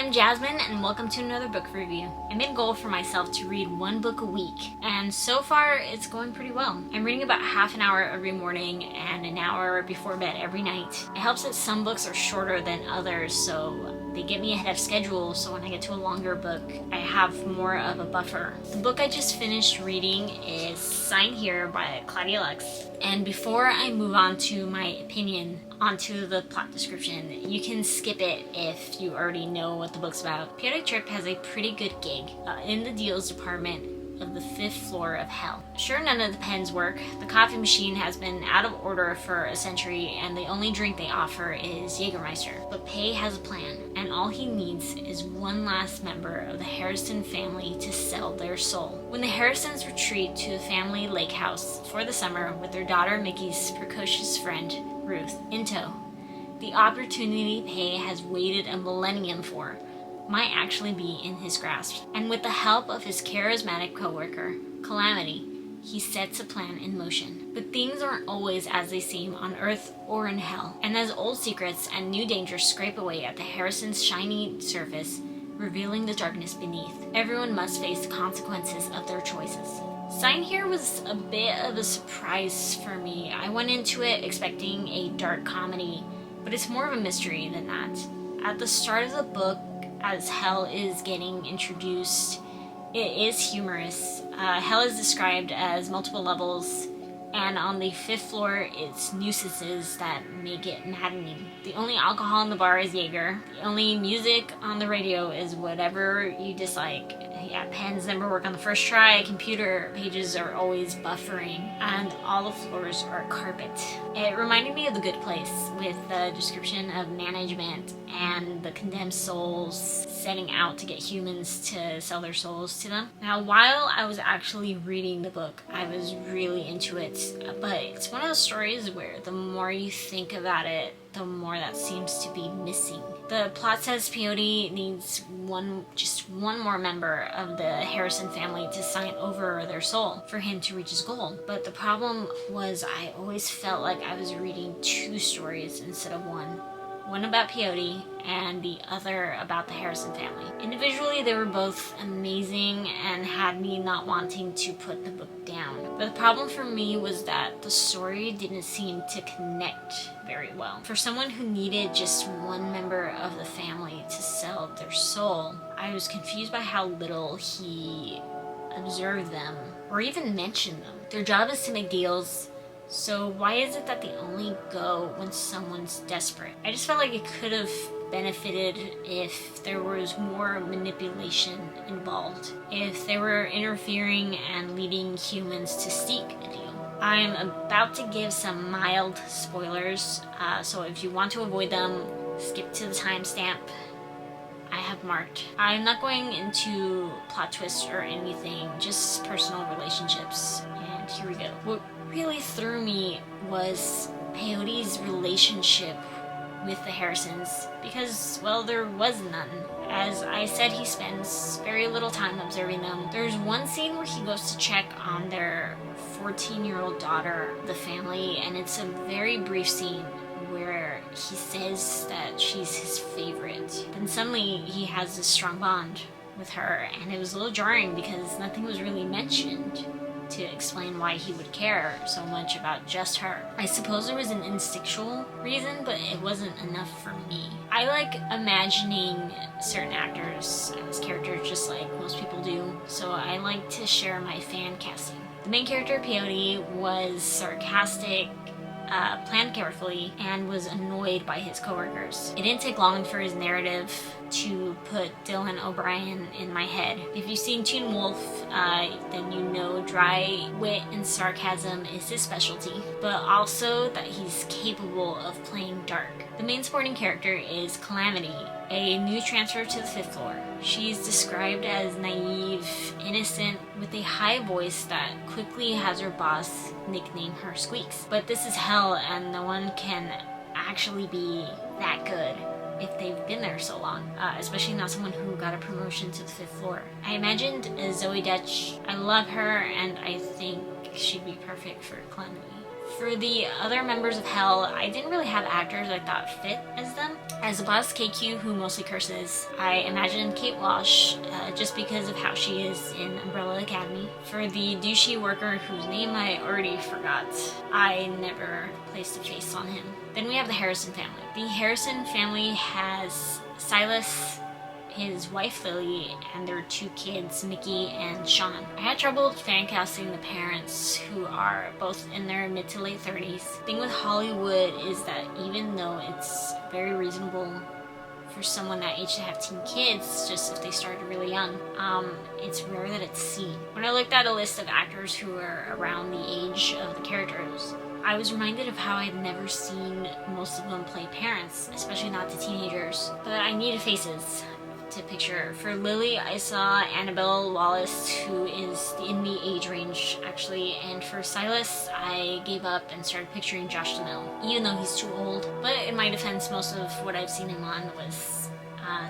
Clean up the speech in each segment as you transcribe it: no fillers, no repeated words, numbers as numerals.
I'm Jasmine, and welcome to another book review. I made a goal for myself to read one book a week, and so far it's going pretty well. I'm reading about half an hour every morning and an hour before bed every night. It helps that some books are shorter than others, so they get me ahead of schedule, so when I get to a longer book, I have more of a buffer. The book I just finished reading is Sign Here by Claudia Lux. And before I move on to my opinion onto the plot description, you can skip it if you already know what the book's about. Peyote Trip has a pretty good gig in the deals department of the 5th floor of hell. Sure, none of the pens work. The coffee machine has been out of order for a century, and the only drink they offer is Jägermeister. But Pei has a plan, and all he needs is one last member of the Harrison family to sell their soul. When the Harrisons retreat to the family lake house for the summer with their daughter Mickey's precocious friend, Ruth, in tow, the opportunity Pei has waited a millennium for might actually be in his grasp. And with the help of his charismatic co-worker, Calamity, he sets a plan in motion. But things aren't always as they seem on Earth or in hell. And as old secrets and new dangers scrape away at the Harrisons' shiny surface, revealing the darkness beneath, everyone must face the consequences of their choices. Sign Here was a bit of a surprise for me. I went into it expecting a dark comedy, but it's more of a mystery than that. At the start of the book, as hell is getting introduced, it is humorous. Hell is described as multiple levels, and on the 5th floor, it's nuisances that make it maddening. The only alcohol in the bar is Jaeger. The only music on the radio is whatever you dislike. Yeah, pens never work on the first try, computer pages are always buffering, and all the floors are carpet. It reminded me of The Good Place, with the description of management and the condemned souls setting out to get humans to sell their souls to them. Now, while I was actually reading the book, I was really into it, but it's one of those stories where the more you think about it, the more that seems to be missing. The plot says Peyote needs just one more member of the Harrison family to sign over their soul for him to reach his goal. But the problem was I always felt like I was reading two stories instead of one. One about Peyote and the other about the Harrison family. Individually, they were both amazing and had me not wanting to put the book down. But the problem for me was that the story didn't seem to connect very well. For someone who needed just one member of the family to sell their soul, I was confused by how little he observed them or even mentioned them. Their job is to make deals, so why is it that they only go when someone's desperate? I just felt like it could have benefited if there was more manipulation involved, if they were interfering and leading humans to seek a deal. I'm about to give some mild spoilers, so if you want to avoid them, skip to the timestamp I have marked. I'm not going into plot twists or anything, just personal relationships. And here we go. What really threw me was Peyote's relationship with the Harrisons, because, well, there was none. As I said, he spends very little time observing them. There's one scene where he goes to check on their 14-year-old daughter, the family, and it's a very brief scene where he says that she's his favorite. Then suddenly he has this strong bond with her, and it was a little jarring because nothing was really mentioned to explain why he would care so much about just her. I suppose there was an instinctual reason, but it wasn't enough for me. I like imagining certain actors as characters just like most people do, so I like to share my fan casting. The main character, Peyote, was sarcastic, planned carefully, and was annoyed by his coworkers. It didn't take long for his narrative to put Dylan O'Brien in my head. If you've seen Teen Wolf, then you know dry wit and sarcasm is his specialty, but also that he's capable of playing dark. The main supporting character is Calamity, a new transfer to the 5th floor. She's described as naive, innocent, with a high voice that quickly has her boss nickname her Squeaks. But this is hell, and no one can actually be that good if they've been there so long, especially not someone who got a promotion to the 5th floor. I imagined Zoe Dutch. I love her, and I think she'd be perfect for Calamity. For the other members of Hell, I didn't really have actors I thought fit as them. As a boss KQ who mostly curses, I imagine Kate Walsh just because of how she is in Umbrella Academy. For the douchey worker whose name I already forgot, I never placed a face on him. Then we have the Harrison family. The Harrison family has Silas, his wife Lily, and their 2 kids, Mickey and Sean. I had trouble fan casting the parents, who are both in their mid to late 30s. The thing with Hollywood is that even though it's very reasonable for someone that age to have teen kids, just if they started really young, it's rare that it's seen. When I looked at a list of actors who are around the age of the characters, I was reminded of how I'd never seen most of them play parents, especially not the teenagers. But I needed faces to picture. For Lily, I saw Annabelle Wallace, who is in the age range actually, and for Silas, I gave up and started picturing Josh Duhamel, even though he's too old. But in my defense, most of what I've seen him on was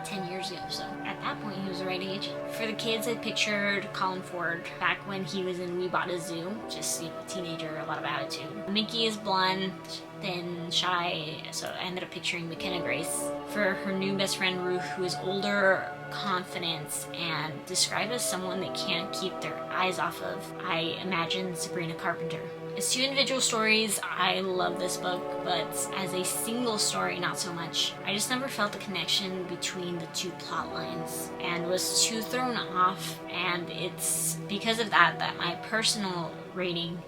10 years ago, so at that point he was the right age. For the kids, I pictured Colin Ford back when he was in We Bought a Zoo, just, teenager, a lot of attitude. Mickey is blonde, thin, shy, so I ended up picturing McKenna Grace. For her new best friend Ruth, who is older, confident, and described as someone they can't keep their eyes off of, I imagined Sabrina Carpenter. As 2 individual stories, I love this book, but as a single story, not so much. I just never felt the connection between the 2 plot lines and was too thrown off, and it's because of that that my personal rating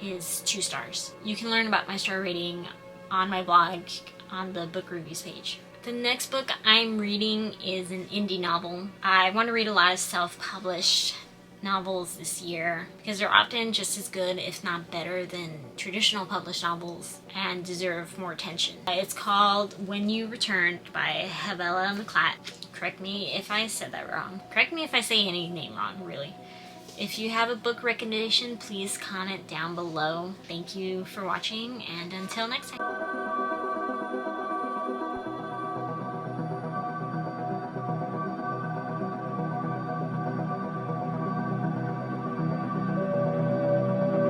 is 2 stars. You can learn about my star rating on my blog on the book reviews page. The next book I'm reading is an indie novel. I want to read a lot of self-published novels this year because they're often just as good, if not better, than traditional published novels and deserve more attention. It's called When You Returned by Havilah McClat. Correct me if I said that wrong. Correct me if I say any name wrong, really. If you have a book recommendation, please comment down below. Thank you for watching, and until next time.